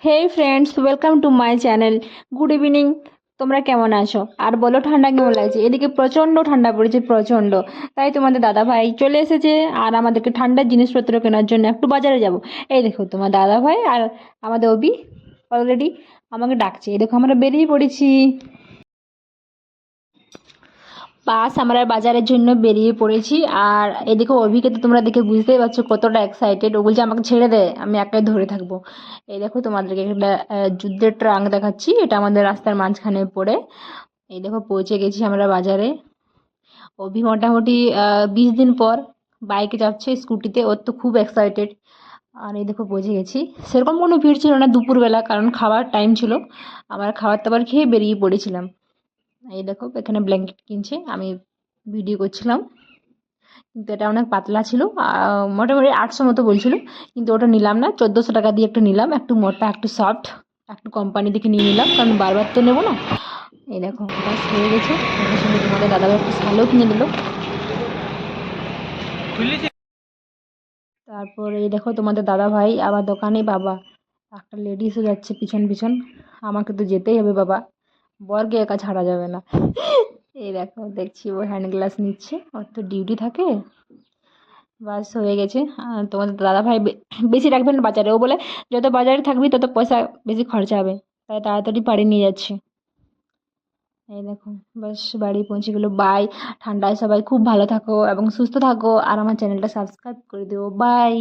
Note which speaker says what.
Speaker 1: Hey friends, welcome to my channel. Good evening. তোমরা কেমন আছো? আর বলো, ঠান্ডা কেমন লাগছে? এদিকে প্রচন্ড ঠান্ডা পড়েছে, প্রচন্ড। তাই তোমাদের দাদা ভাই চলে এসেছে আর আমাদেরকে ঠান্ডার জিনিসপত্র কেনার জন্য একটু বাজারে যাব। এই দেখো, তোমার দাদা ভাই আর আমাদের অভি অলরেডি আমাকে ডাকছে। এই দেখো, আমরা বেরিয়ে পড়েছি। বাস আমরা বাজারের জন্য বেরিয়ে পড়েছি। আর এদিকে অভিকে তো তোমরা দেখে বুঝতেই পারছো কতটা এক্সাইটেড। ও বলছে আমাকে ছেড়ে দে, আমি একাই ধরে থাকবো। এই দেখো, তোমাদেরকে একটা যুদ্ধের ট্রাঙ্ক দেখাচ্ছি। এটা আমাদের রাস্তার মাঝখানে পড়ে। এই দেখো, পৌঁছে গেছি আমরা বাজারে। অভি মোটামুটি 20 দিন পর বাইকে যাচ্ছে, স্কুটিতে। ওর তো খুব এক্সাইটেড। আর এই দেখো, পৌঁছে গেছি। সেরকম কোনো ভিড় ছিল না দুপুরবেলা, কারণ খাওয়ার টাইম ছিল। আমরা খাবার দাবার খেয়ে বেরিয়ে পড়েছিলাম। এই দেখো, এখানে ব্ল্যাঙ্কেট কিনছে, আমি ভিডিও করছিলাম। কিন্তু এটা অনেক পাতলা ছিল। মোটামুটি 800 মতো বলছিল, কিন্তু ওটা নিলাম না। 1400 টাকা দিয়ে একটা নিলাম, একটু মোটা একটু সফট, একটু কোম্পানি দেখে নিয়ে নিলাম, কারণ বারবার তো নেবো না। এই দেখো, ব্যাস হয়ে গেছে। সঙ্গে সঙ্গে তোমাদের দাদাভাই একটু শালও কিনে দিল। তারপর এই দেখো, তোমাদের দাদা ভাই আবার দোকানে। বাবা, একটা লেডিসও যাচ্ছে পিছন পিছন। আমাকে তো যেতেই হবে বাবা, বরকে একা ছাড়া যাবে না। এই দেখো, দেখছি ও হ্যান্ড গ্লাস নিচ্ছে, ওর তো ডিউটি থাকে। বাস হয়ে গেছে। আর তোমাদের দাদা ভাই বেশি রাখবেন না বাজারে। ও বলে যত বাজারে থাকবি তত পয়সা বেশি খরচা হবে, তাই তাড়াতাড়ি বাড়ি নিয়ে যাচ্ছে। এই দেখো, বাস বাড়ি পৌঁছে গেলো। বাই। ঠান্ডায় সবাই খুব ভালো থাকো এবং সুস্থ থাকো, আর আমার চ্যানেলটা সাবস্ক্রাইব করে দিও। বাই।